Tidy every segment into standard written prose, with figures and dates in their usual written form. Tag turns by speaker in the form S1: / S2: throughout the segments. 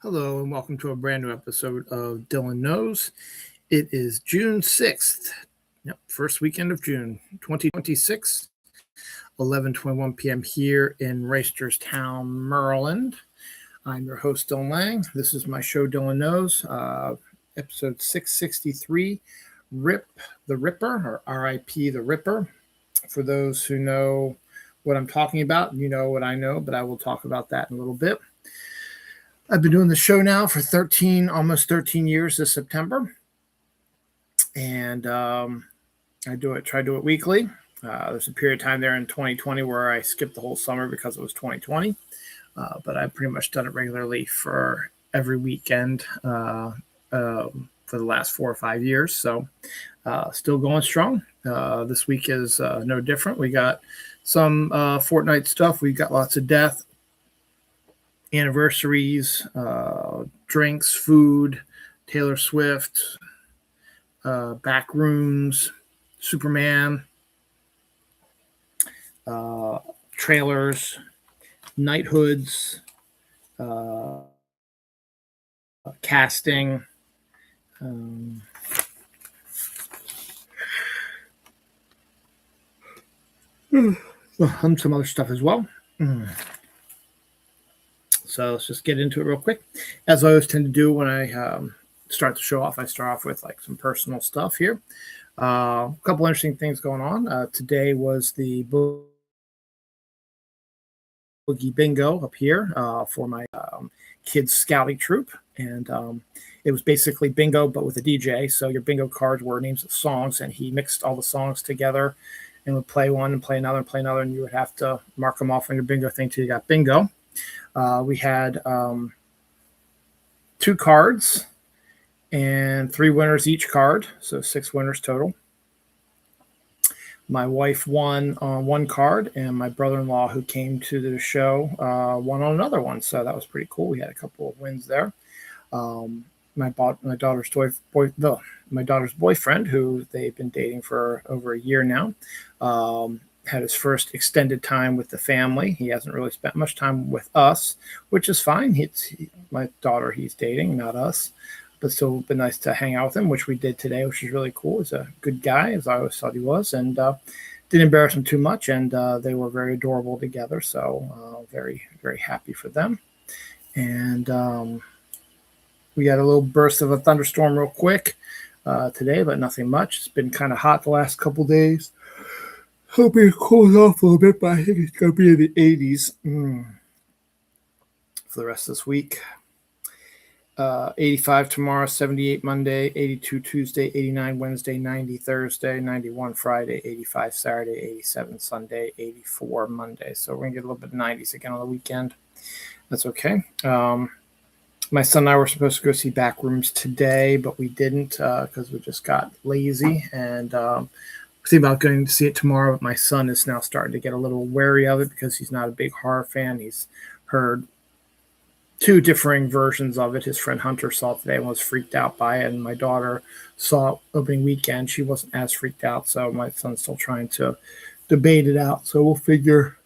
S1: Hello and welcome to a brand new episode of Dylan Knows. It is June 6th, first weekend of June 2026, 11:21 p.m. here in Reisterstown, Maryland. I'm your host, Dylan Lang. This is my show, Dylan Knows, episode 663, Rip the Ripper, or R.I.P. the Ripper. For those who know what I'm talking about, you know what I know, but I will talk about that in a little bit. I've been doing the show now for almost 13 years this September. And try to do it weekly. There's a period of time there in 2020 where I skipped the whole summer because it was 2020. But I've pretty much done it regularly for every weekend for the last 4 or 5 years. So still going strong. This week is no different. We got some Fortnite stuff. We got lots of death, anniversaries, drinks, food, Taylor Swift, Backrooms, Superman, trailers, knighthoods, casting, and some other stuff as well. So let's just get into it real quick. As I always tend to do when I start the show off, I start off with like some personal stuff here. A couple interesting things going on. Today was the Boogie Bingo up here for my kids' scouting troop. And it was basically bingo, but with a DJ. So your bingo cards were names of songs, and he mixed all the songs together and would play one and play another and play another. And you would have to mark them off on your bingo thing till you got bingo. We had 2 cards and 3 winners each card, so 6 winners total. My wife won on 1 card, and my brother-in-law, who came to the show, won on another one. So that was pretty cool. We had a couple of wins there. My daughter's boyfriend, who they've been dating for over a year now, had his first extended time with the family. He hasn't really spent much time with us, which is fine. My daughter he's dating, not us. But still been nice to hang out with him, which we did today, which is really cool. He's a good guy, as I always thought he was, and didn't embarrass him too much. And they were very adorable together, so very, very happy for them. And we got a little burst of a thunderstorm real quick today, but nothing much. It's been kind of hot the last couple days. Hoping it cools off a little bit, but I think it's going to be in the 80s for the rest of this week. 85 tomorrow, 78 Monday, 82 Tuesday, 89 Wednesday, 90 Thursday, 91 Friday, 85 Saturday, 87 Sunday, 84 Monday. So we're going to get a little bit of 90s again on the weekend. That's okay. My son and I were supposed to go see Backrooms today, but we didn't because we just got lazy. And thinking about going to see it tomorrow, but my son is now starting to get a little wary of it because he's not a big horror fan. He's heard 2 differing versions of it. His friend Hunter saw it today and was freaked out by it, and my daughter saw it opening weekend. She wasn't as freaked out, so my son's still trying to debate it out. So we'll figure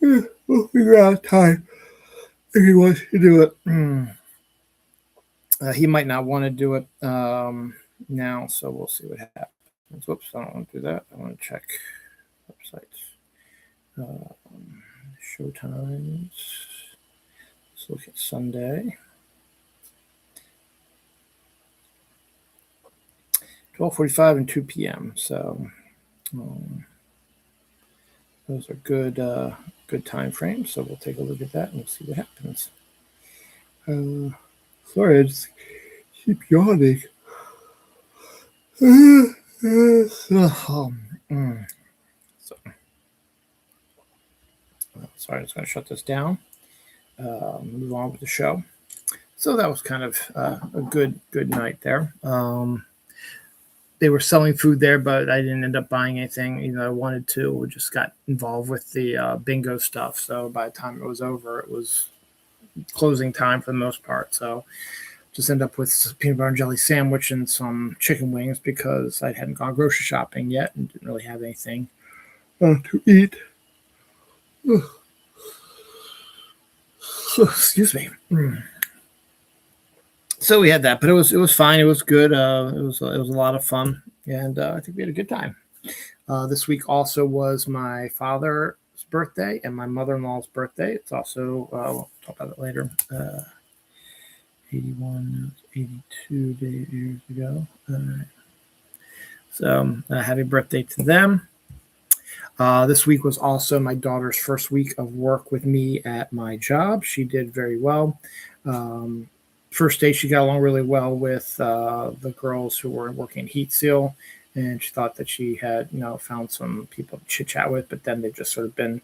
S1: out time if he wants to do it. He might not want to do it now, so we'll see what happens. Whoops, I don't want to do that. I want to check websites. Show times. Let's look at Sunday. 12:45 and 2 p.m. So those are good time frames. So we'll take a look at that and we'll see what happens. Sorry, I just keep yawning. Sorry, I'm just going to shut this down. Move on with the show. So that was kind of a good night there. They were selling food there, but I didn't end up buying anything. I wanted to. We just got involved with the bingo stuff. So by the time it was over, it was closing time for the most part. So just end up with peanut butter and jelly sandwich and some chicken wings because I hadn't gone grocery shopping yet and didn't really have anything to eat. Excuse me. So we had that, but it was fine. It was good. It was a lot of fun, and I think we had a good time. This week also was my father's birthday and my mother-in-law's birthday. It's also we'll talk about it later. 81, 82 years ago. So happy birthday to them. This week was also my daughter's first week of work with me at my job. She did very well. First day, she got along really well with the girls who were working Heat Seal, and she thought that she had, found some people to chit chat with, but then they've just sort of been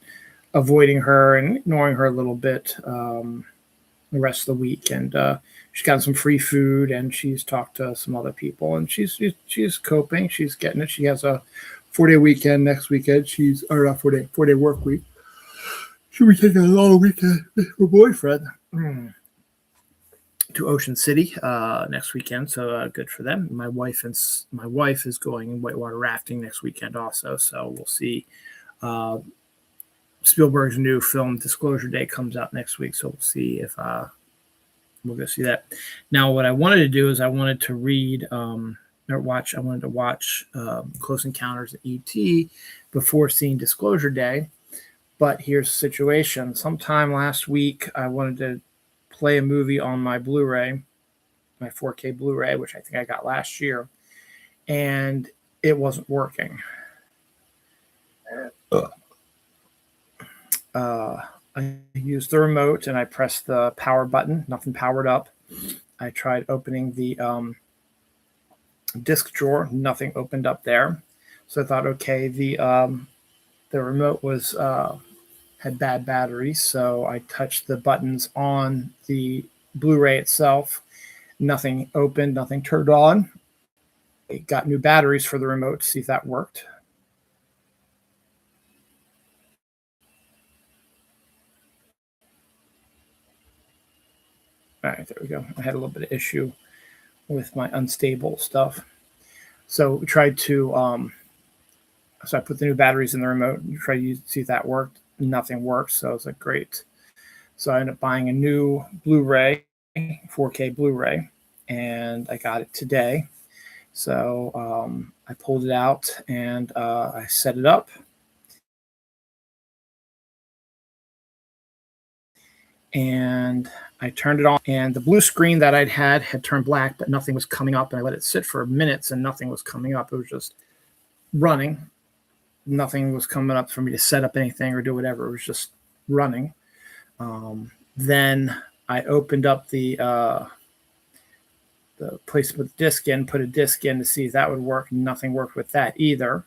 S1: avoiding her and ignoring her a little bit the rest of the week. And she's gotten some free food, and she's talked to some other people, and she's coping. She's getting it. She has a 4-day weekend next weekend. Or not 4-day work week. She'll be taking a long weekend with her boyfriend to Ocean City next weekend. So good for them. My wife is going whitewater rafting next weekend also. So we'll see. Spielberg's new film Disclosure Day comes out next week. So we'll see if we'll go see that. Now, what I wanted to do is I wanted to read I wanted to watch Close Encounters of E.T. before seeing Disclosure Day. But here's the situation. Sometime last week, I wanted to play a movie on my Blu-ray, my 4K Blu-ray, which I think I got last year, and it wasn't working. I used the remote and I pressed the power button. Nothing powered up. I tried opening the disk drawer. Nothing opened up there. So I thought, okay, the remote was had bad batteries. So I touched the buttons on the Blu-ray itself. Nothing opened. Nothing turned on. I got new batteries for the remote to see if that worked. All right, there we go. I had a little bit of issue with my unstable stuff. So we tried to, so I put the new batteries in the remote and tried to see if that worked. Nothing worked. So I was like, great. So I ended up buying a new Blu-ray, 4K Blu-ray, and I got it today. So I pulled it out and I set it up. And I turned it on, and the blue screen that I'd had turned black, but nothing was coming up. And I let it sit for minutes, and nothing was coming up. It was just running. Nothing was coming up for me to set up anything or do whatever. It was just running. Then I opened up the place to put the disc in, put a disc in to see if that would work. Nothing worked with that either.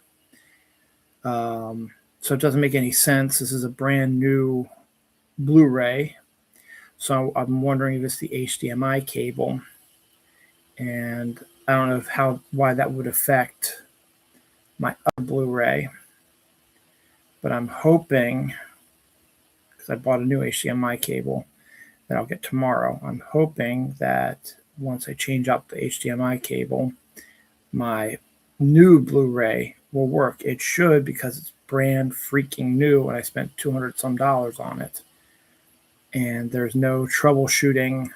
S1: So it doesn't make any sense. This is a brand new Blu-ray. So I'm wondering if it's the HDMI cable, and I don't know why that would affect my other Blu-ray, but I'm hoping, because I bought a new HDMI cable that I'll get tomorrow, I'm hoping that once I change up the HDMI cable, my new Blu-ray will work. It should, because it's brand freaking new, and I spent $200 some on it. And there's no troubleshooting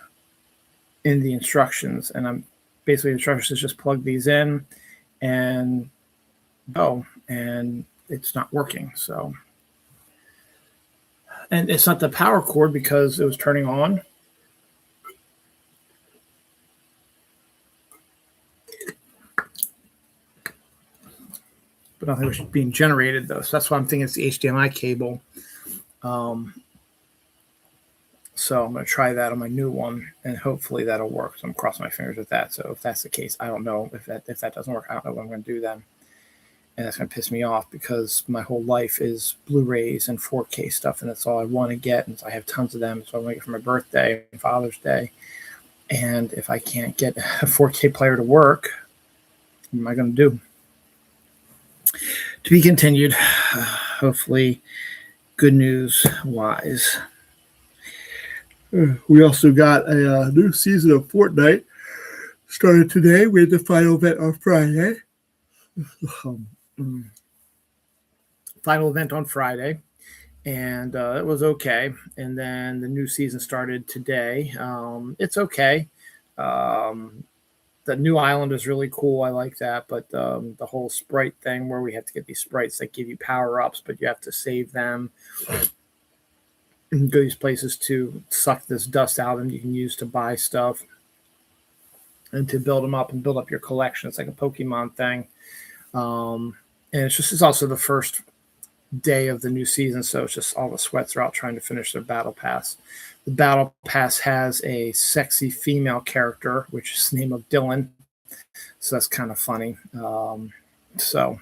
S1: in the instructions. And I'm basically, the instructions is just plug these in and go, and it's not working. So, and it's not the power cord because it was turning on. But nothing was being generated though. So that's why I'm thinking it's the HDMI cable. So I'm going to try that on my new one, and hopefully that'll work. So I'm crossing my fingers with that. So if that's the case, I don't know if that doesn't work. I don't know what I'm going to do then, and that's going to piss me off because my whole life is Blu-rays and 4K stuff, and that's all I want to get. And so I have tons of them. So I want to get for my birthday and Father's Day. And if I can't get a 4K player to work, what am I going to do? To be continued. Hopefully, good news wise. We also got a new season of Fortnite started today. We had the final event on Friday. Final event on Friday, and it was okay. And then the new season started today. It's okay. The new island is really cool. I like that, but the whole sprite thing where we have to get these sprites that give you power ups, but you have to save them and go to these places to suck this dust out, and you can use to buy stuff and to build them up and build up your collection. It's like a Pokemon thing, and it's also the first day of the new season, so it's just all the sweats are out trying to finish their battle pass. The battle pass has a sexy female character, which is the name of Dylan, so that's kind of funny. So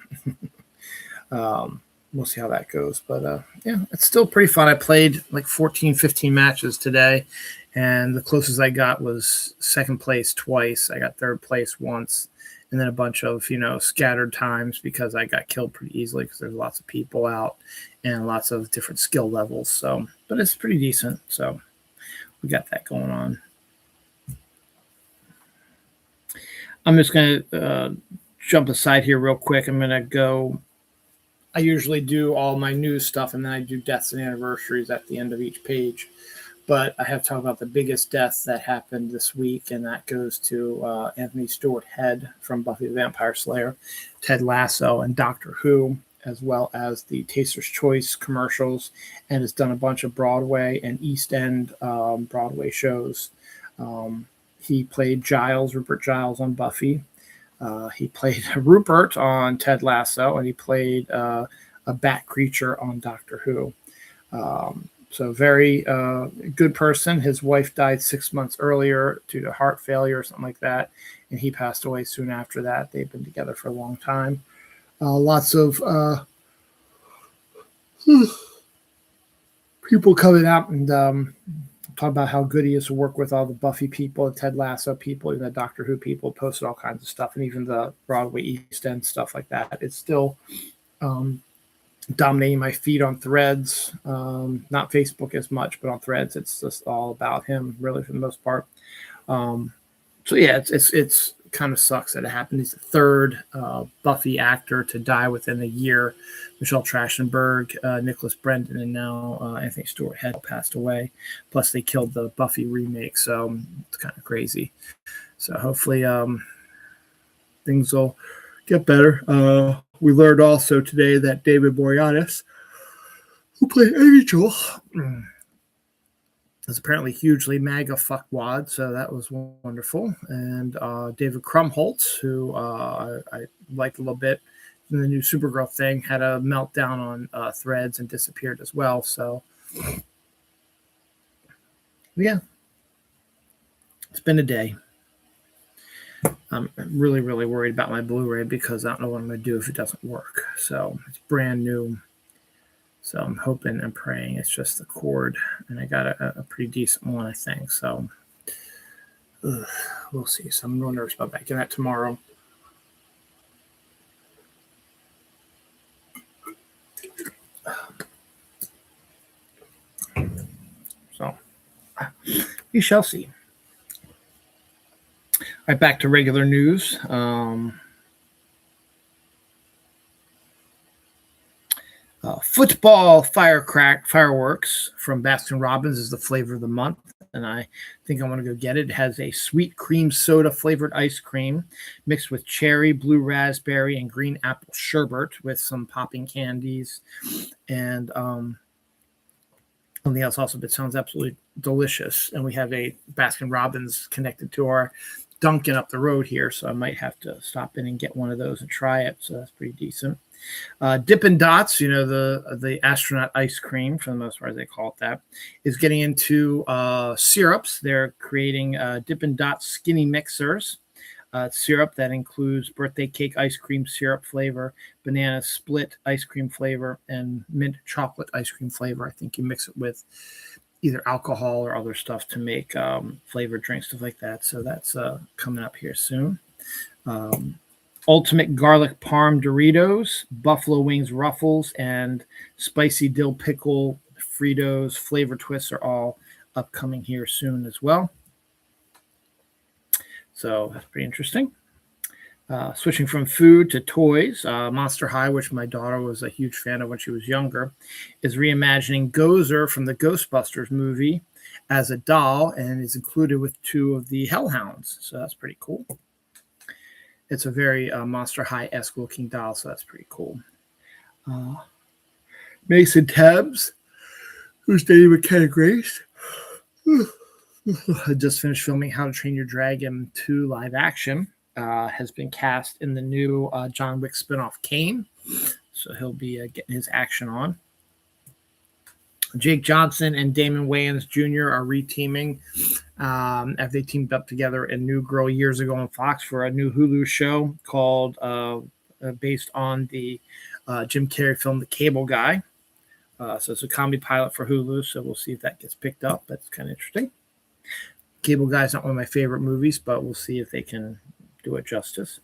S1: we'll see how that goes, but yeah, it's still pretty fun. I played like 14-15 matches today, and the closest I got was second place twice. I got third place once, and then a bunch of, scattered times because I got killed pretty easily because there's lots of people out and lots of different skill levels. So, but it's pretty decent. So we got that going on. I'm just going to jump aside here real quick. I'm going to go. I usually do all my news stuff, and then I do deaths and anniversaries at the end of each page. But I have to talk about the biggest death that happened this week, and that goes to Anthony Stewart Head from Buffy the Vampire Slayer, Ted Lasso, and Doctor Who, as well as the Taster's Choice commercials, and has done a bunch of Broadway and East End Broadway shows. He played Rupert Giles on Buffy. He played Rupert on Ted Lasso, and he played a bat creature on Doctor Who. So very good person. His wife died 6 months earlier due to heart failure or something like that, and he passed away soon after that. They've been together for a long time. Lots of people coming out and talk about how good he is to work with all the Buffy people, the Ted Lasso people, the Doctor Who people, posted all kinds of stuff, and even the Broadway East End stuff like that. It's still dominating my feed on Threads, not Facebook as much, but on Threads, it's just all about him, really, for the most part. So yeah, it's kind of sucks that it happened. He's the third Buffy actor to die within a year. Michelle Trachtenberg, Nicholas Brendan, and now Anthony Stewart Head passed away. Plus, they killed the Buffy remake, so it's kind of crazy. So hopefully, things will get better. We learned also today that David Boreanaz, who played Angel, is apparently hugely MAGA fuckwad, so that was wonderful. And David Krumholtz, who I liked a little bit in the new Supergirl thing, had a meltdown on Threads and disappeared as well. So, yeah, it's been a day. I'm really, really worried about my Blu-ray because I don't know what I'm going to do if it doesn't work. So it's brand new. So I'm hoping and praying it's just the cord. And I got a pretty decent one, I think. So we'll see. So I'm real nervous about getting that tomorrow. So we shall see. All right, back to regular news. Football fireworks from Baskin-Robbins is the flavor of the month, and I think I want to go get it. It has a sweet cream soda flavored ice cream mixed with cherry, blue raspberry, and green apple sherbet with some popping candies and something else also, but sounds absolutely delicious. And we have a Baskin-Robbins connected to our Dunkin' up the road here, so I might have to stop in and get one of those and try it. So that's pretty decent. Dippin' Dots, the astronaut ice cream, for the most part, as they call it that, is getting into syrups. They're creating Dippin' Dots skinny mixers. Syrup that includes birthday cake ice cream syrup flavor, banana split ice cream flavor, and mint chocolate ice cream flavor. I think you mix it with either alcohol or other stuff to make flavored drinks, stuff like that. So that's coming up here soon. Ultimate garlic parm Doritos, buffalo wings Ruffles, and spicy dill pickle Fritos flavor twists are all upcoming here soon as well. So that's pretty interesting. Switching from food to toys, Monster High, which my daughter was a huge fan of when she was younger, is reimagining Gozer from the Ghostbusters movie as a doll and is included with 2 of the Hellhounds. So that's pretty cool. It's a very Monster High-esque looking doll, so that's pretty cool. Mason Tebbs, who's dating McKenna Grace, just finished filming How to Train Your Dragon 2 live action. Has been cast in the new John Wick spinoff Kane, so he'll be getting his action on. Jake Johnson and Damon Wayans Jr. are reteaming after they teamed up together in New Girl years ago on Fox for a new Hulu show called based on the Jim Carrey film The Cable Guy. So it's a comedy pilot for Hulu, so we'll see if that gets picked up. That's kind of interesting. Cable Guy is not one of my favorite movies, but we'll see if they can do it justice.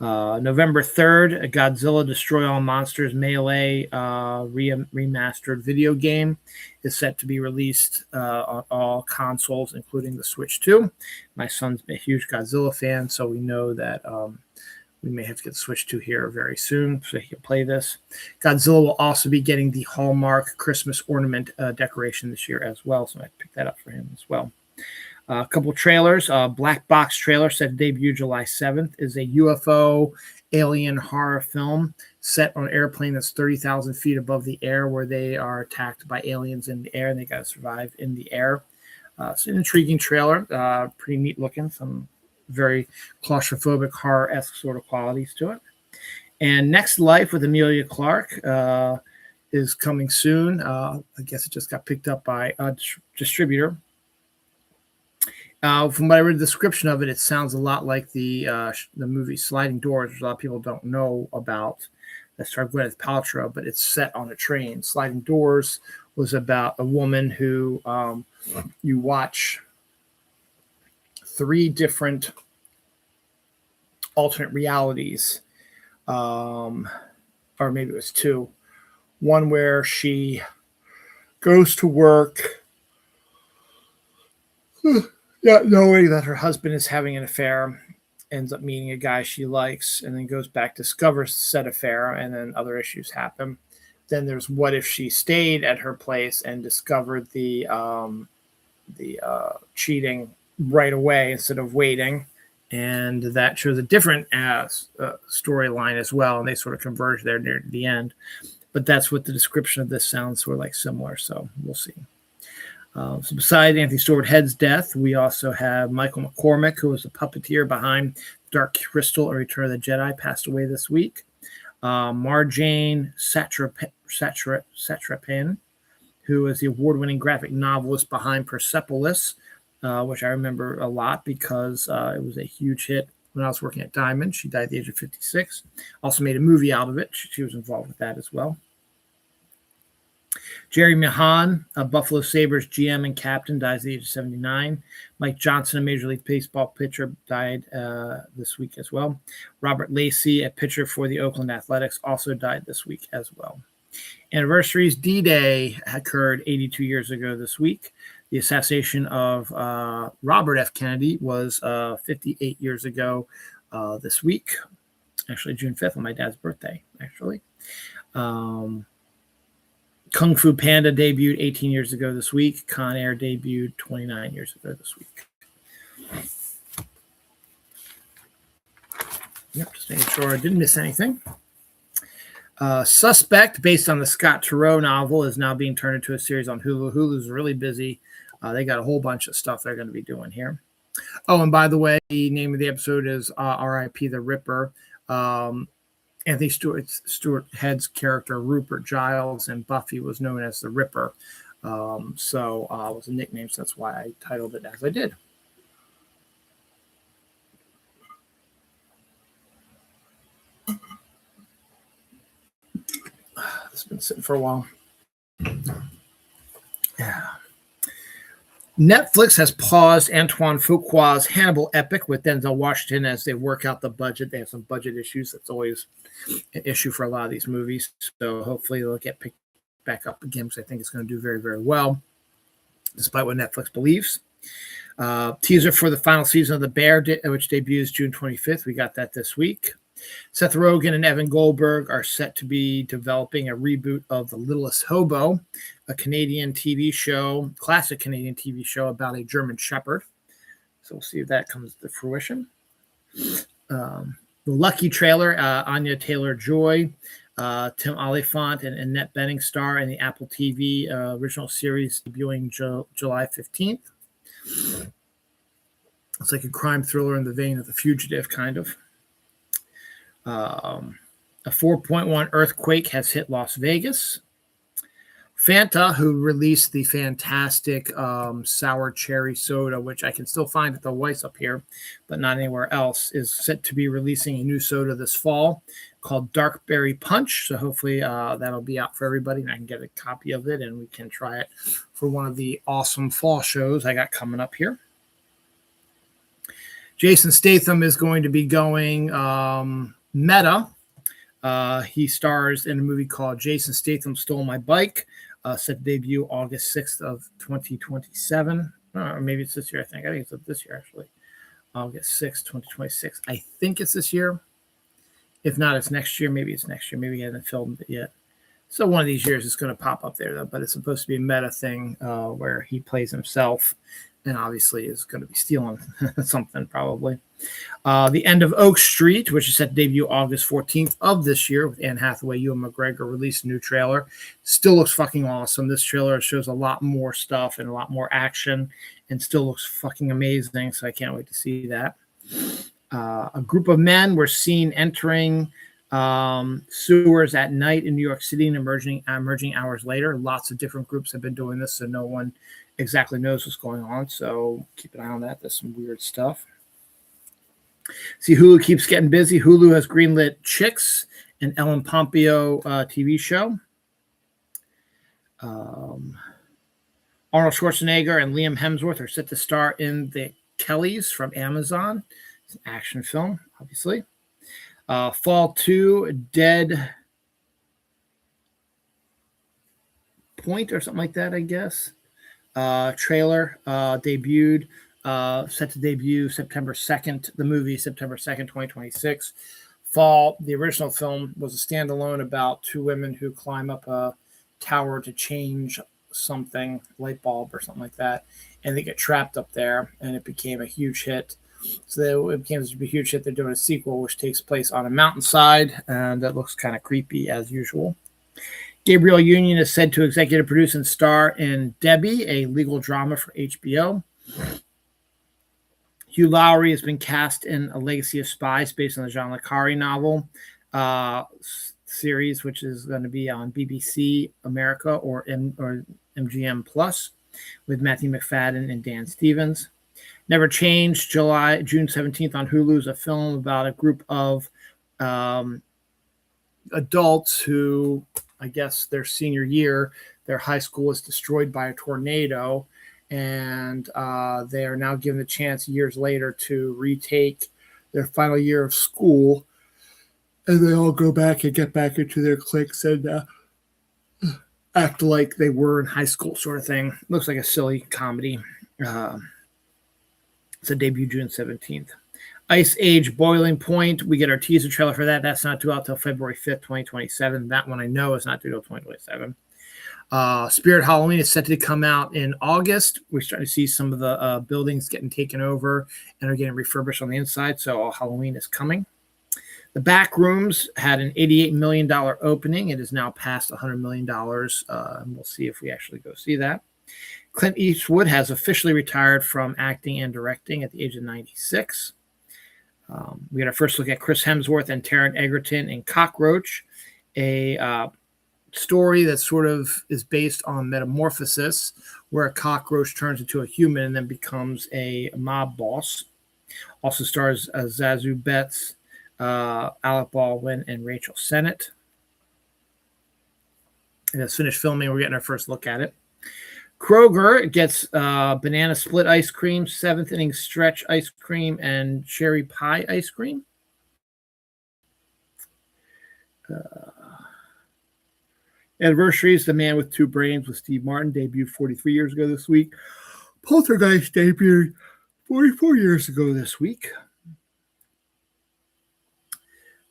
S1: November 3rd, a Godzilla Destroy All Monsters Melee remastered video game is set to be released on all consoles, including the Switch 2. My son's a huge Godzilla fan, so we know that we may have to get the Switch 2 here very soon so he can play this. Godzilla will also be getting the Hallmark Christmas ornament decoration this year as well, so I picked that up for him as well. A couple trailers. Black Box trailer set to debut July 7th is a UFO alien horror film set on an airplane that's 30,000 feet above the air where they are attacked by aliens in the air and they got to survive in the air. It's an intriguing trailer. Pretty neat looking. Some very claustrophobic horror-esque sort of qualities to it. And Next Life with Emilia Clarke is coming soon. I guess it just got picked up by a distributor. From what I read the description of it, it sounds a lot like the movie Sliding Doors, which a lot of people don't know about. That starred Gwyneth Paltrow, but it's set on a train. Sliding Doors was about a woman who you watch 3 different alternate realities, or maybe it was 2. One where she goes to work. Yeah, knowing that her husband is having an affair, ends up meeting a guy she likes, and then goes back, discovers said affair, and then other issues happen. Then there's what if she stayed at her place and discovered the cheating right away instead of waiting, and that shows a different storyline as well, and they sort of converge there near the end. But that's what the description of this sounds sort of like similar, so we'll see. So besides Anthony Stewart Head's death, we also have Michael McCormick, who was the puppeteer behind Dark Crystal and Return of the Jedi, passed away this week. Marjane Satrapan, who is the award-winning graphic novelist behind Persepolis, which I remember a lot because it was a huge hit when I was working at Diamond. She died at the age of 56. Also made a movie out of it. She was involved with that as well. Jerry Mahan, a Buffalo Sabres GM and captain, dies at the age of 79. Mike Johnson, a Major League Baseball pitcher, died this week as well. Robert Lacey, a pitcher for the Oakland Athletics, also died this week as well. Anniversaries: D-Day occurred 82 years ago this week. The assassination of Robert F. Kennedy was 58 years ago this week. Actually, June 5th on my dad's birthday, actually. Kung Fu Panda debuted 18 years ago this week. Con Air debuted 29 years ago this week. Yep, just making sure I didn't miss anything. Suspect, based on the Scott Turow novel, is now being turned into a series on Hulu. Hulu's really busy. They got a whole bunch of stuff they're going to be doing here. Oh, and by the way, the name of the episode is R.I.P. the Ripper. Anthony Stewart Head's character, Rupert Giles, and Buffy was known as the Ripper. So it was a nickname, so that's why I titled it as I did. It's been sitting for a while. Yeah. Netflix has paused Antoine Fuqua's Hannibal epic with Denzel Washington as they work out the budget. They have some budget issues. That's always an issue for a lot of these movies. So hopefully they'll get picked back up again because I think it's going to do very, very well, despite what Netflix believes. Teaser for the final season of The Bear, which debuts June 25th. We got that this week. Seth Rogen and Evan Goldberg are set to be developing a reboot of The Littlest Hobo, a Canadian TV show, classic Canadian TV show about a German Shepherd. So we'll see if that comes to fruition. The Lucky trailer, Anya Taylor-Joy, Tim Oliphant, and Annette Bening star in the Apple TV original series debuting July 15th. It's like a crime thriller in the vein of The Fugitive, kind of. A 4.1 earthquake has hit Las Vegas. Fanta, who released the fantastic sour cherry soda, which I can still find at the Weiss up here, but not anywhere else, is set to be releasing a new soda this fall called Dark Berry Punch. So hopefully that'll be out for everybody, and I can get a copy of it, and we can try it for one of the awesome fall shows I got coming up here. Jason Statham is going to be going meta. He stars in a movie called Jason Statham Stole My Bike, set to debut August 6th of 2027. Or maybe it's this year, I think. I think it's this year, actually. August 6th, 2026. I think it's this year. If not, it's next year. Maybe it's next year. Maybe he hasn't filmed it yet. So one of these years it's going to pop up there, though. But it's supposed to be a meta thing where he plays himself and obviously is going to be stealing something probably. The End of Oak Street, which is set to debut August 14th of this year with Anne Hathaway, Ewan McGregor, released a new trailer. Still looks fucking awesome. This trailer shows a lot more stuff and a lot more action and still looks fucking amazing, so I can't wait to see that. A group of men were seen entering sewers at night in New York City and emerging hours later. Lots of different groups have been doing this, so no one exactly knows what's going on, so keep an eye on that. There's some weird stuff. See, Hulu keeps getting busy. Hulu has greenlit Chicks, an Ellen Pompeo TV show. Arnold Schwarzenegger and Liam Hemsworth are set to star in The Kellys from Amazon. It's an action film, obviously. Fall 2, Dead Point or something like that, I guess. Trailer debuted. Set to debut September 2nd. The movie September 2nd, 2026. Fall. The original film was a standalone about two women who climb up a tower to change something, light bulb or something like that, and they get trapped up there, and it became a huge hit. So it became a huge hit. They're doing a sequel, which takes place on a mountainside, and that looks kind of creepy as usual. Gabrielle Union is said to executive produce and star in Debbie, a legal drama for HBO. Hugh Laurie has been cast in A Legacy of Spies based on the John le Carre novel series, which is going to be on BBC America or MGM Plus with Matthew McFadden and Dan Stevens. Never Changed, June 17th on Hulu, is a film about a group of adults who, I guess their senior year, their high school is destroyed by a tornado, and they are now given the chance years later to retake their final year of school, and they all go back and get back into their cliques and act like they were in high school, sort of thing. Looks like a silly comedy. It's a debut June 17th. Ice Age Boiling Point. We get our teaser trailer for that. That's not due out till February 5th, 2027. That one I know is not due till 2027. Spirit Halloween is set to come out in August. We're starting to see some of the buildings getting taken over and are getting refurbished on the inside, so Halloween is coming. The Backrooms had an $88 million opening. It is now past $100 million, and we'll see if we actually go see that. Clint Eastwood has officially retired from acting and directing at the age of 96. We had our first look at Chris Hemsworth and Taron Egerton in Cockroach, a story that sort of is based on metamorphosis, where a cockroach turns into a human and then becomes a mob boss. Also stars Zazu Betts, Alec Baldwin, and Rachel Sennett. It has finished filming. We're getting our first look at it. Kroger gets banana split ice cream, seventh inning stretch ice cream, and cherry pie ice cream. Anniversaries: The Man with Two Brains with Steve Martin debuted 43 years ago this week. Poltergeist debuted 44 years ago this week.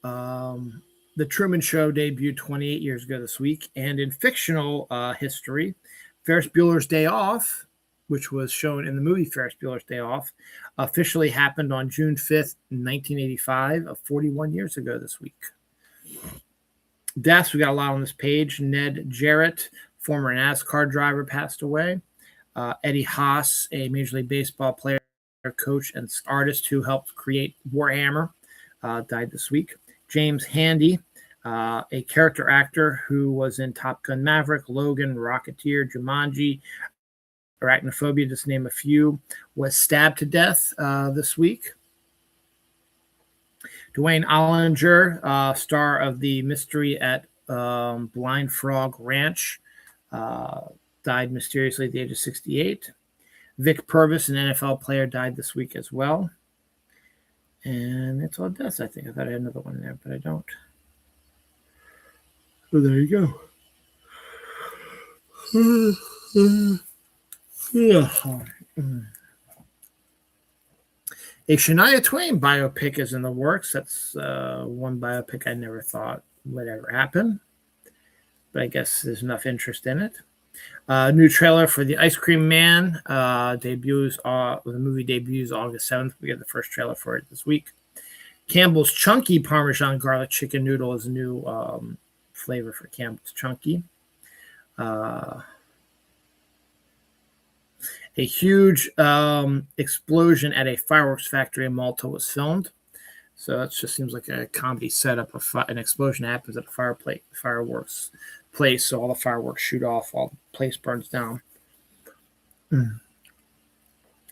S1: The The Truman Show debuted 28 years ago this week. And in fictional history, Ferris Bueller's Day Off, which was shown in the movie Ferris Bueller's Day Off, officially happened on June 5th, 1985, 41 years ago this week. Deaths, we got a lot on this page. Ned Jarrett, former NASCAR driver, passed away. Eddie Haas, a Major League Baseball player, coach, and artist who helped create Warhammer, died this week. James Handy, a character actor who was in Top Gun Maverick, Logan, Rocketeer, Jumanji, Arachnophobia, just to name a few, was stabbed to death this week. Dwayne Ollinger, star of the Mystery at Blind Frog Ranch, died mysteriously at the age of 68. Vic Purvis, an NFL player, died this week as well. And it's all deaths, I think. I thought I had another one there, but I don't. So there you go. A Shania Twain biopic is in the works. That's one biopic I never thought would ever happen. But I guess there's enough interest in it. New trailer for The Ice Cream Man debuts. The movie debuts August 7th. We get the first trailer for it this week. Campbell's Chunky Parmesan Garlic Chicken Noodle is a new flavor for Campbell's Chunky. A huge explosion at a fireworks factory in Malta was filmed. So that just seems like a comedy setup. An explosion happens at a fireworks place, so all the fireworks shoot off, all the place burns down.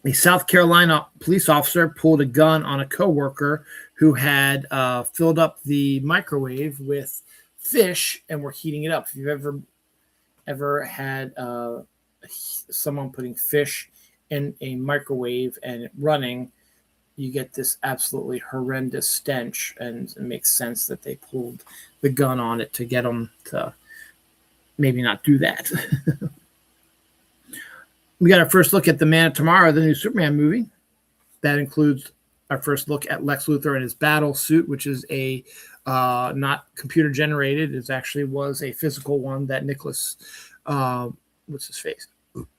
S1: A South Carolina police officer pulled a gun on a coworker who had filled up the microwave with fish and were heating it up. If you've ever had someone putting fish in a microwave and running, you get this absolutely horrendous stench, and it makes sense that they pulled the gun on it to get them to maybe not do that. We got our first look at The Man of Tomorrow, the new Superman movie. That includes our first look at Lex Luthor in his battle suit, which is a not computer generated. It actually was a physical one that Nicholas, what's his face,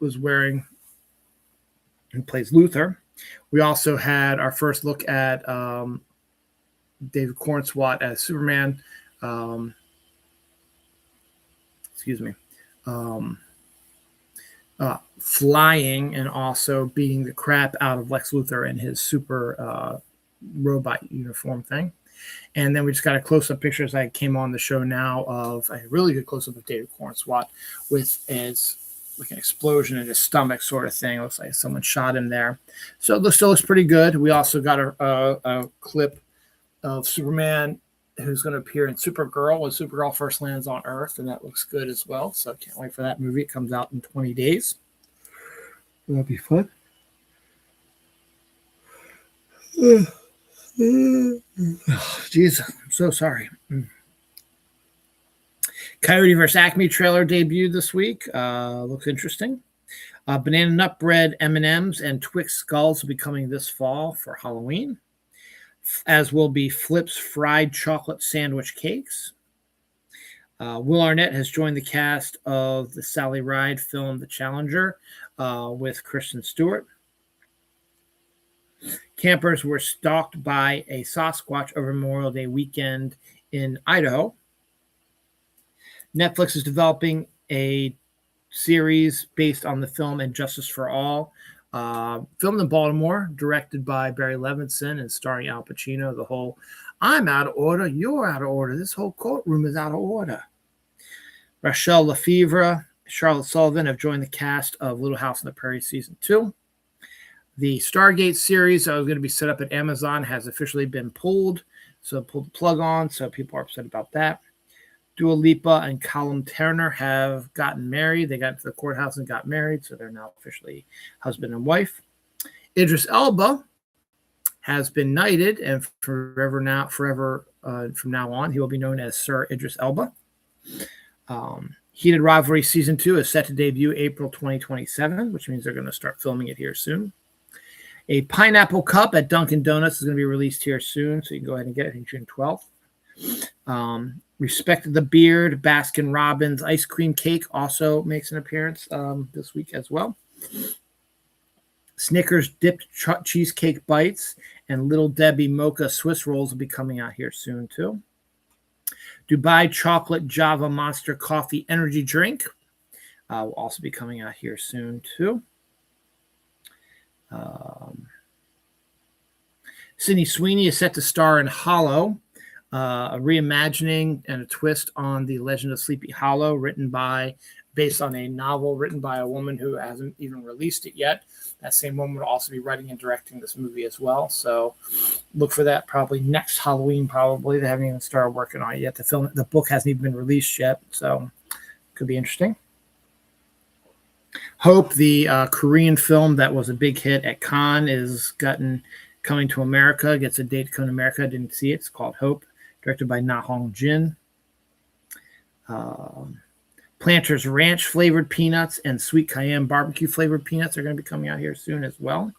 S1: was wearing, who plays Luthor. We also had our first look at David Cornswat as Superman. Flying and also beating the crap out of Lex Luthor in his super robot uniform thing. And then we just got a close-up picture as I came on the show now of a really good close-up of David Cornswat with his like an explosion in his stomach sort of thing. It looks like someone shot him there. So it still looks pretty good. We also got a clip of Superman who's going to appear in Supergirl when Supergirl first lands on Earth, and that looks good as well. So I can't wait for that movie. It comes out in 20 days. That'll be fun. Jeez, I'm so sorry. Coyote vs. Acme trailer debuted this week. Looks interesting. Banana Nut Bread M&Ms and Twix Skulls will be coming this fall for Halloween, as will be Flip's fried chocolate sandwich cakes. Will Arnett has joined the cast of the Sally Ride film The Challenger with Kristen Stewart. Campers were stalked by a Sasquatch over Memorial Day weekend in Idaho. Netflix is developing a series based on the film Injustice for All, filmed in Baltimore, directed by Barry Levinson and starring Al Pacino. The whole, I'm out of order, you're out of order, this whole courtroom is out of order. Rachelle Lefevre, Charlotte Sullivan have joined the cast of Little House on the Prairie Season 2. The Stargate series that was going to be set up at Amazon has officially been pulled, so pulled the plug on, so people are upset about that. Dua Lipa and Callum Turner have gotten married. They got to the courthouse and got married, so they're now officially husband and wife. Idris Elba has been knighted, and forever from now on, he will be known as Sir Idris Elba. Heated Rivalry Season 2 is set to debut April 2027, which means they're going to start filming it here soon. A Pineapple Cup at Dunkin' Donuts is going to be released here soon, so you can go ahead and get it on June 12th. Respect the Beard, Baskin Robbins Ice Cream Cake also makes an appearance this week as well. Snickers Dipped Cheesecake Bites and Little Debbie Mocha Swiss Rolls will be coming out here soon too. Dubai Chocolate Java Monster Coffee Energy Drink will also be coming out here soon too. Sydney Sweeney is set to star in Hollow, a reimagining and a twist on the Legend of Sleepy Hollow, based on a novel written by a woman who hasn't even released it yet. That same woman will also be writing and directing this movie as well. So look for that probably next Halloween. Probably they haven't even started working on it yet. The book hasn't even been released yet, so could be interesting. Hope, the Korean film that was a big hit at Cannes, is coming to America. Gets a date to come to America. I didn't see it. It's called Hope, directed by Na Hong Jin. Planters Ranch flavored peanuts and Sweet Cayenne barbecue flavored peanuts are going to be coming out here soon as well.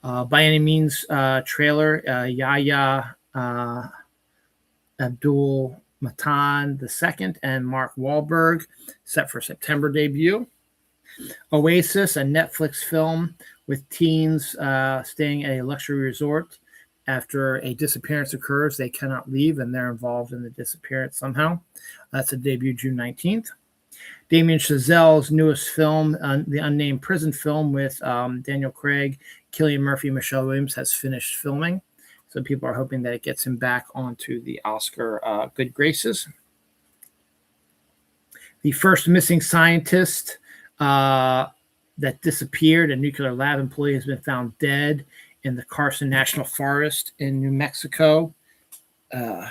S1: By Any Means trailer, Yahya Abdul Matan II and Mark Wahlberg set for September debut. Oasis, a Netflix film with teens staying at a luxury resort. After a disappearance occurs, they cannot leave, and they're involved in the disappearance somehow. That's a debut June 19th. Damien Chazelle's newest film, the Unnamed Prison film with Daniel Craig, Cillian Murphy, Michelle Williams, has finished filming. So people are hoping that it gets him back onto the Oscar good graces. The first missing scientist that disappeared, a nuclear lab employee, has been found dead in the Carson National Forest in New Mexico about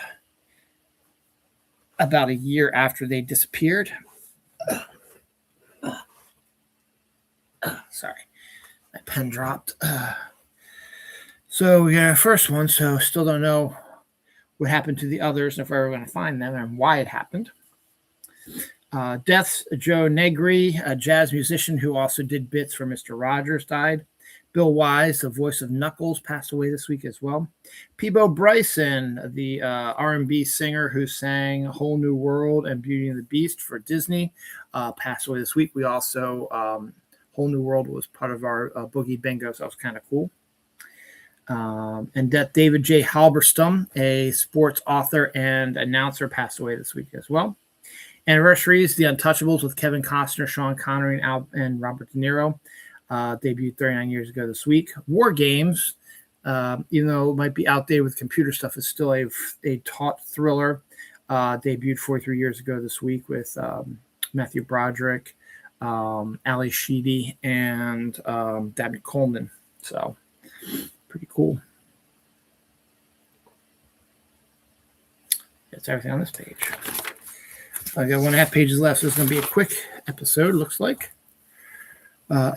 S1: a year after they disappeared. Sorry, my pen dropped. So we got our first one, so still don't know what happened to the others, and if we're ever going to find them and why it happened. Deaths, Joe Negri, a jazz musician who also did bits for Mr. Rogers, died. Bill Wise, the voice of Knuckles, passed away this week as well. Peabo Bryson, the R&B singer who sang Whole New World and Beauty and the Beast for Disney, passed away this week. We also, Whole New World was part of our Boogie Bingo, so that was kind of cool. And David J. Halberstam, a sports author and announcer, passed away this week as well. Anniversaries, The Untouchables with Kevin Costner, Sean Connery, and Robert De Niro. Debuted 39 years ago this week. War Games, even though it might be outdated with computer stuff, is still a taut thriller. Debuted 43 years ago this week with Matthew Broderick, Ali Sheedy, and Dabney Coleman. So, pretty cool. That's everything on this page. I got 1.5 pages left, so it's going to be a quick episode, looks like.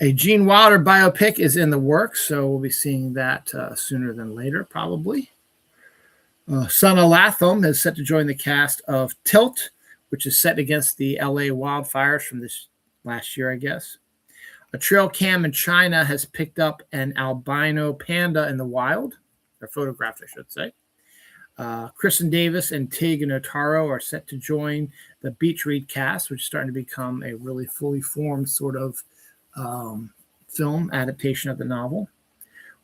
S1: A Gene Wilder biopic is in the works, so we'll be seeing that sooner than later, probably. Sana Latham is set to join the cast of Tilt, which is set against the LA wildfires from this last year, I guess. A trail cam in China has picked up an albino panda in the wild, or photographed, I should say. Kristen Davis and Tig Notaro are set to join the Beach Read cast, which is starting to become a really fully formed sort of film adaptation of the novel.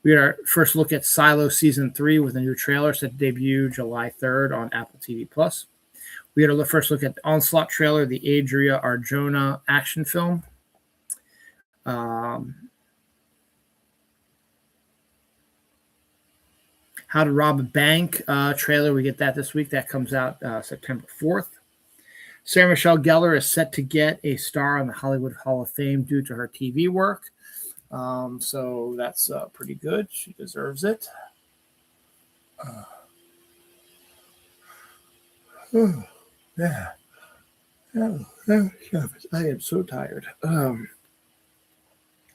S1: We had our first look at Silo Season 3 with a new trailer set to debut July 3rd on Apple TV+. We had our first look at the Onslaught trailer, the Adria Arjona action film. How to Rob a Bank trailer. We get that this week. That comes out September 4th. Sarah Michelle Gellar is set to get a star on the Hollywood Hall of Fame due to her TV work. So that's pretty good. She deserves it. Yeah. I am so tired. And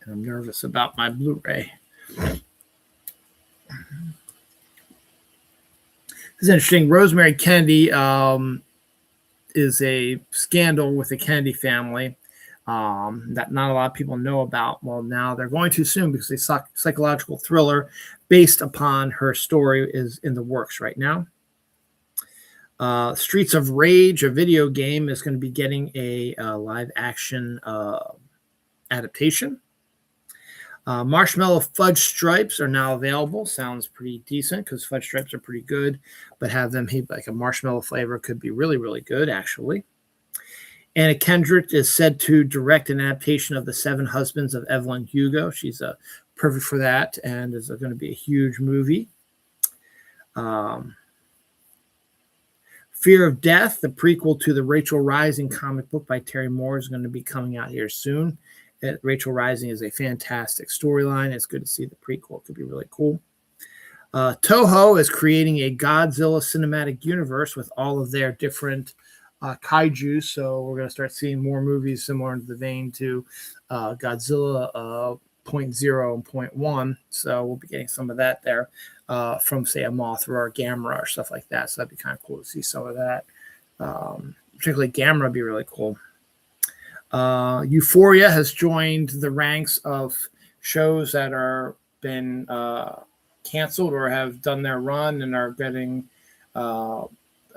S1: I'm nervous about my Blu-ray. This is interesting. Rosemary Kennedy is a scandal with the Kennedy family that not a lot of people know about. Well, now they're going to soon because a psychological thriller based upon her story is in the works right now. Streets of Rage, a video game, is going to be getting a live action adaptation. Marshmallow Fudge Stripes are now available. Sounds pretty decent because fudge stripes are pretty good, but have them like a marshmallow flavor could be really, really good, actually. Anna Kendrick is said to direct an adaptation of The Seven Husbands of Evelyn Hugo. She's perfect for that and is going to be a huge movie. Fear of Death, the prequel to the Rachel Rising comic book by Terry Moore, is going to be coming out here soon. Rachel Rising is a fantastic storyline. It's good to see the prequel. It could be really cool. Toho is creating a Godzilla cinematic universe with all of their different kaiju. So we're going to start seeing more movies similar in the vein to Godzilla 0.0 and 0.1. So we'll be getting some of that there from, say, a Mothra or a Gamera or stuff like that. So that'd be kind of cool to see some of that. Particularly Gamera would be really cool. Euphoria has joined the ranks of shows that are been canceled or have done their run and are getting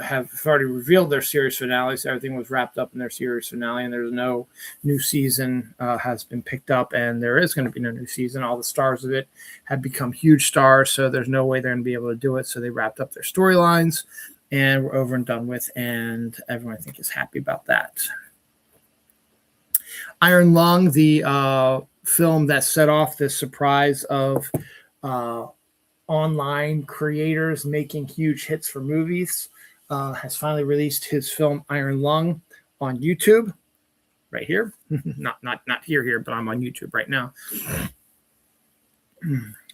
S1: have already revealed their series finales. Everything was wrapped up in their series finale, and there's no new season has been picked up, and there is going to be no new season. All the stars of it have become huge stars, so there's no way they're going to be able to do it. So they wrapped up their storylines, and we're over and done with, and everyone, I think, is happy about that. Iron Lung, the film that set off this surprise of online creators making huge hits for movies, has finally released his film Iron Lung on YouTube, right here. not here, but I'm on YouTube right now.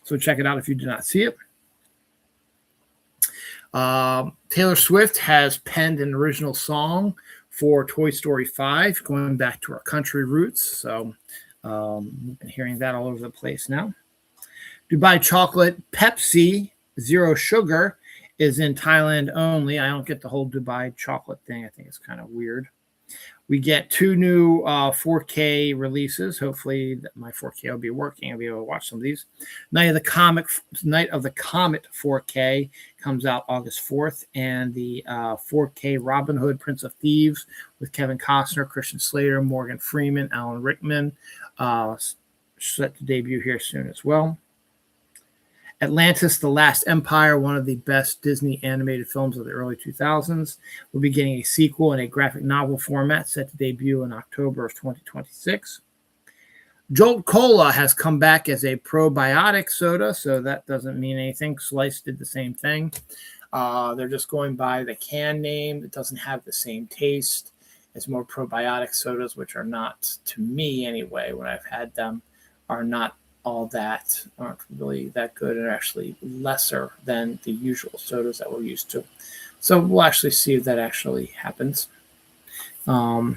S1: So check it out if you do not see it. Taylor Swift has penned an original song for Toy Story 5, going back to our country roots. So we've been hearing that all over the place now. Dubai Chocolate Pepsi Zero Sugar is in Thailand only. I don't get the whole Dubai chocolate thing. I think it's kind of weird. We get 2 new 4K releases. Hopefully my 4K will be working. I'll be able to watch some of these. Night of the Comet 4K comes out August 4th. And the 4K Robin Hood, Prince of Thieves with Kevin Costner, Christian Slater, Morgan Freeman, Alan Rickman, set to debut here soon as well. Atlantis, The Last Empire, one of the best Disney animated films of the early 2000s, will be getting a sequel in a graphic novel format set to debut in October of 2026. Jolt Cola has come back as a probiotic soda, so that doesn't mean anything. Slice did the same thing. They're just going by the can name. It doesn't have the same taste. It's more probiotic sodas, which are not, to me anyway, when I've had them, are not all that, aren't really that good, and actually lesser than the usual sodas that we're used to. So we'll actually see if that actually happens. But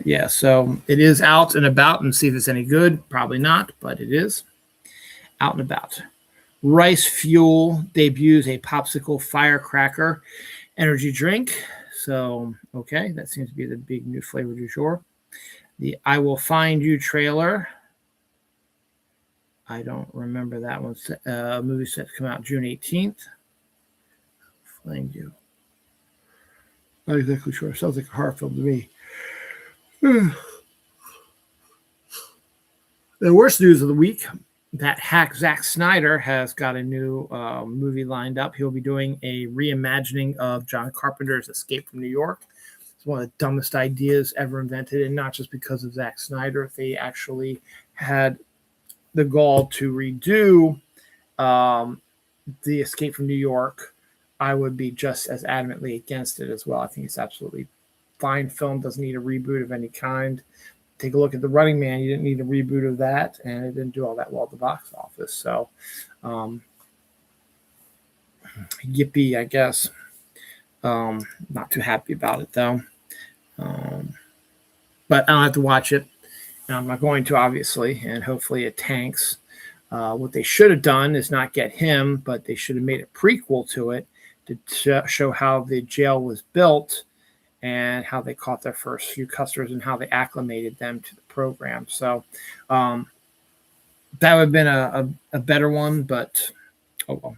S1: yeah, so it is out and about, and see if it's any good. Probably not, but it is out and about. Rice Fuel debuts a popsicle firecracker energy drink. So, okay, that seems to be the big new flavor du jour. The I Will Find You trailer. I don't remember that one. Movie set to come out June 18th. Find You. Not exactly sure. Sounds like a horror film to me. The worst news of the week, that hack Zack Snyder has got a new movie lined up. He'll be doing a reimagining of John Carpenter's Escape from New York. It's one of the dumbest ideas ever invented, and not just because of Zack Snyder. If they actually had the gall to redo the Escape from New York, I would be just as adamantly against it as well. I think it's absolutely fine film, doesn't need a reboot of any kind. Take a look at The Running Man. You didn't need a reboot of that, and it didn't do all that well at the box office. So, yippee, I guess. Not too happy about it, though. But I don't have to watch it. I'm not going to, obviously, and hopefully it tanks. What they should have done is not get him, but they should have made a prequel to it to show how the jail was built and how they caught their first few customers and how they acclimated them to the program. So that would have been a better one, but oh well.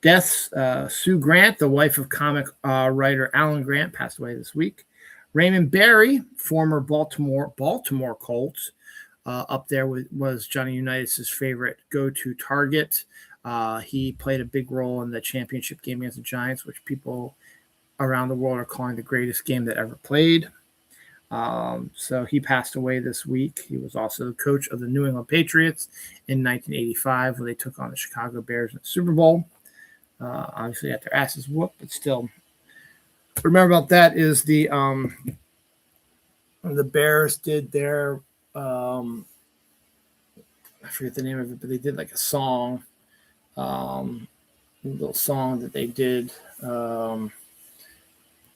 S1: Deaths, Sue Grant, the wife of comic writer Alan Grant, passed away this week. Raymond Barry, former Baltimore Colts, up there was Johnny Unitas' favorite go-to target. He played a big role in the championship game against the Giants, which people around the world are calling the greatest game that ever played. So he passed away this week. He was also the coach of the New England Patriots in 1985 when they took on the Chicago Bears in the Super Bowl. Obviously got their asses whooped, but still. Remember about that is the Bears did their I forget the name of it, but they did like a song, a little song that they did, and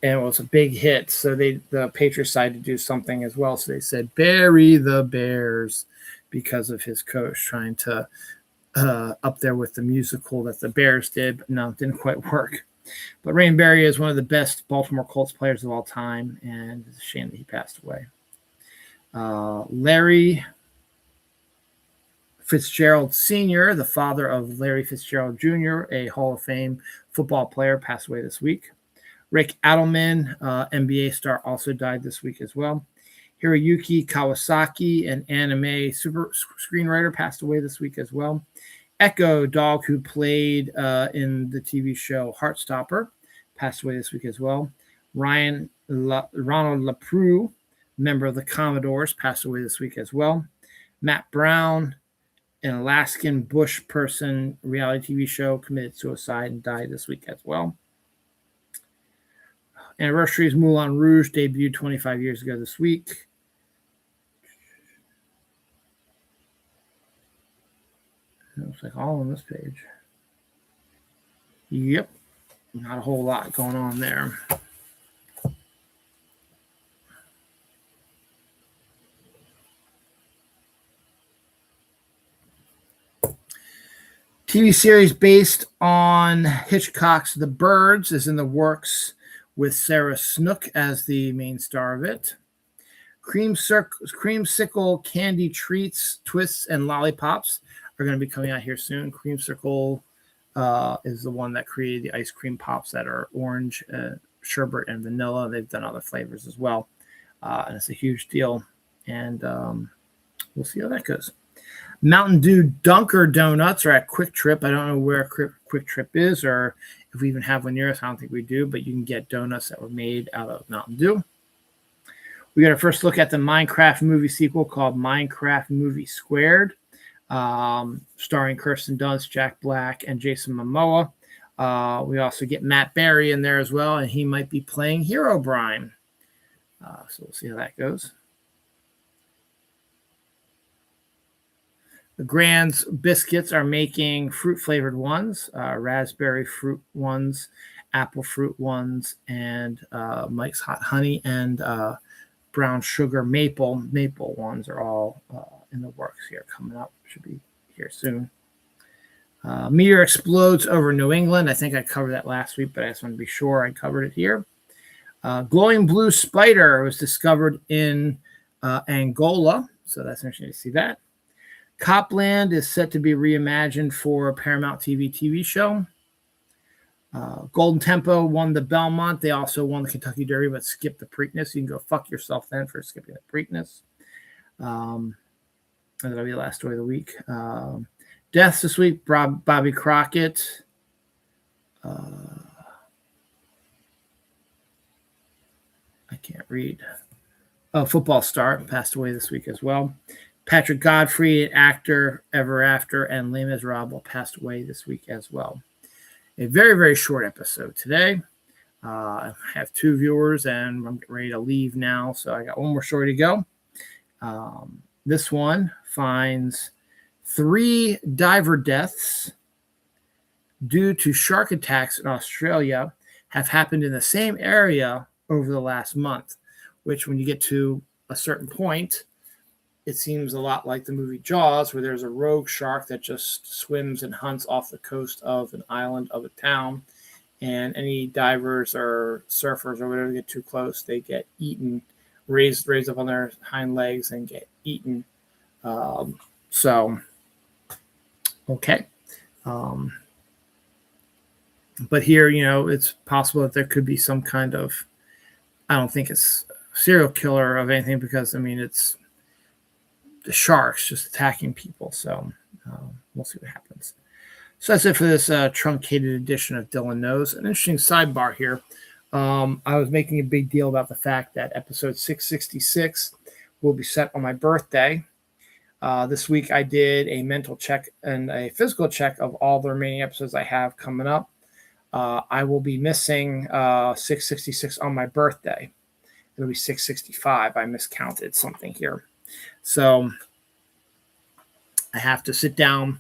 S1: it was a big hit. So the Patriots decided to do something as well. So they said, "Bury the Bears," because of his coach trying to up there with the musical that the Bears did, but no, it didn't quite work. But Raymond Barry is one of the best Baltimore Colts players of all time, and it's a shame that he passed away. Larry Fitzgerald Sr., the father of Larry Fitzgerald Jr., a Hall of Fame football player, passed away this week. Rick Adelman, NBA star, also died this week as well. Hiroyuki Kawasaki, an anime super screenwriter, passed away this week as well. Echo, dog who played in the TV show Heartstopper, passed away this week as well. Ronald LaPrue, member of the Commodores, passed away this week as well. Matt Brown, an Alaskan bush person reality TV show, committed suicide and died this week as well. Anniversaries: Moulin Rouge debuted 25 years ago this week. Looks like all on this page. Yep. Not a whole lot going on there. TV series based on Hitchcock's The Birds is in the works with Sarah Snook as the main star of it. Creamsicle candy treats, twists, and lollipops are going to be coming out here soon. Creamsicle is the one that created the ice cream pops that are orange, sherbet, and vanilla. They've done other flavors as well, and it's a huge deal. And we'll see how that goes. Mountain Dew Dunker Donuts are at Quick Trip. I don't know where Quick Trip is or if we even have one near us. I don't think we do, but you can get donuts that were made out of Mountain Dew. We got our first look at the Minecraft movie sequel called Minecraft Movie Squared, starring Kirsten Dunst, Jack Black, and Jason Momoa. We also get Matt Berry in there as well, and he might be playing Herobrine. So we'll see how that goes. The Grand's Biscuits are making fruit-flavored ones, raspberry fruit ones, apple fruit ones, and Mike's Hot Honey and brown sugar maple ones are all in the works here coming up. Should be here soon. Meteor explodes over New England. I think I covered that last week, but I just want to be sure I covered it here. Glowing blue spider was discovered in Angola, so that's interesting to see that. Copland is set to be reimagined for a Paramount TV show. Golden Tempo won the Belmont. They also won the Kentucky Derby, but skipped the Preakness. You can go fuck yourself then for skipping the Preakness. And that'll be the last story of the week. Deaths this week: Bobby Crockett. I can't read. Oh, football star passed away this week as well. Patrick Godfrey, actor Ever After, and Les Miserables passed away this week as well. A very, very short episode today. I have 2 viewers, and I'm getting ready to leave now, so I got one more story to go. This one finds 3 diver deaths due to shark attacks in Australia have happened in the same area over the last month, which when you get to a certain point, it seems a lot like the movie Jaws, where there's a rogue shark that just swims and hunts off the coast of an island of a town. And any divers or surfers or whatever get too close, they get eaten, raised up on their hind legs and get eaten. Okay. But here, it's possible that there could be some kind of, I don't think it's serial killer of anything because, it's the sharks just attacking people. So we'll see what happens. So that's it for this truncated edition of Dylan Knows. An interesting sidebar here. I was making a big deal about the fact that episode 666 will be set on my birthday. This week I did a mental check and a physical check of all the remaining episodes I have coming up. I will be missing 666 on my birthday. It'll be 665. I miscounted something here. So I have to sit down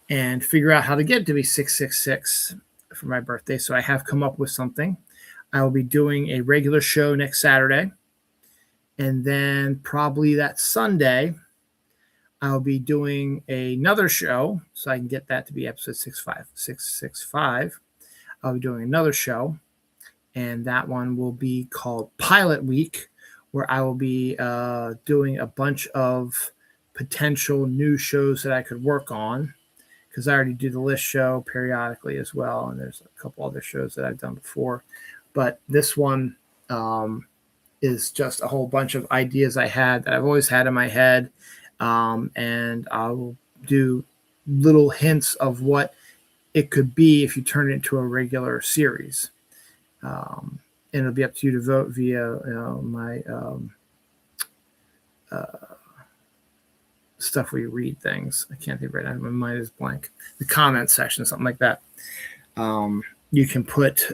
S1: and figure out how to get to be 666 for my birthday. So I have come up with something. I will be doing a regular show next Saturday. And then probably that Sunday, I'll be doing another show so I can get that to be episode 665. I'll be doing another show, and that one will be called Pilot Week, where I will be doing a bunch of potential new shows that I could work on, because I already do the list show periodically as well, and there's a couple other shows that I've done before. But this one is just a whole bunch of ideas I had that I've always had in my head, and I'll do little hints of what it could be if you turn it into a regular series. And it'll be up to you to vote via my stuff where you read things. I can't think right now. My mind is blank. The comment section, something like that. You can put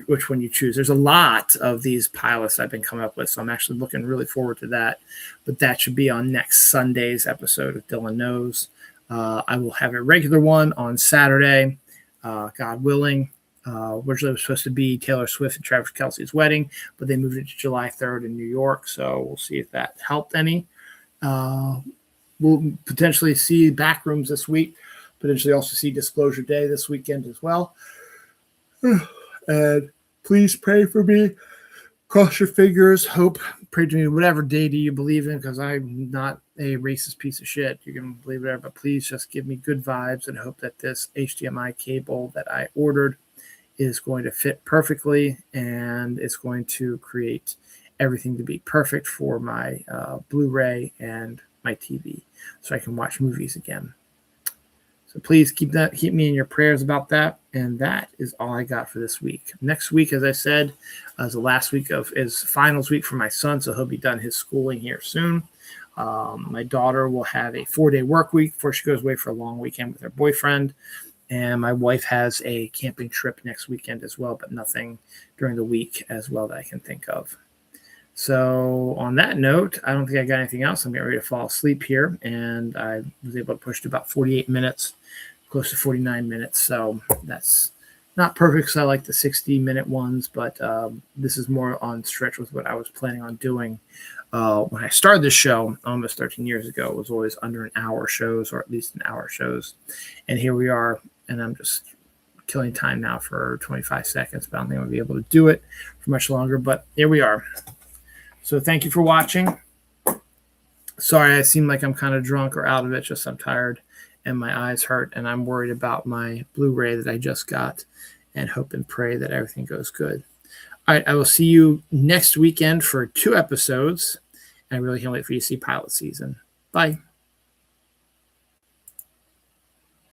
S1: which one you choose. There's a lot of these pilots I've been coming up with, so I'm actually looking really forward to that. But that should be on next Sunday's episode of Dylan Knows. I will have a regular one on Saturday, God willing. Originally it was supposed to be Taylor Swift and Travis Kelce's wedding, but they moved it to July 3rd in New York, so we'll see if that helped any. We'll potentially see Backrooms this week, potentially also see Disclosure Day this weekend as well. And please pray for me. Cross your fingers. Hope. Pray to me whatever deity you believe in, because I'm not a racist piece of shit. You can believe whatever, but please just give me good vibes and hope that this HDMI cable that I ordered is going to fit perfectly and it's going to create everything to be perfect for my Blu-ray and my TV so I can watch movies again. So please keep me in your prayers about that. And that is all I got for this week. Next week, as I said, is the last week is finals week for my son, so he'll be done his schooling here soon. My daughter will have a 4-day work week before she goes away for a long weekend with her boyfriend. And my wife has a camping trip next weekend as well, but nothing during the week as well that I can think of. So on that note, I don't think I got anything else. I'm getting ready to fall asleep here, and I was able to push to about 48 minutes, close to 49 minutes. So that's not perfect because I like the 60-minute ones, but this is more on stretch with what I was planning on doing. When I started this show almost 13 years ago, it was always under an hour shows, or at least an hour shows. And here we are, and I'm just killing time now for 25 seconds, but I don't think I'll be able to do it for much longer. But here we are. So thank you for watching. Sorry, I seem like I'm kind of drunk or out of it, just I'm tired and my eyes hurt, and I'm worried about my Blu-ray that I just got, and hope and pray that everything goes good. All right, I will see you next weekend for 2 episodes, and I really can't wait for you to see pilot season. Bye.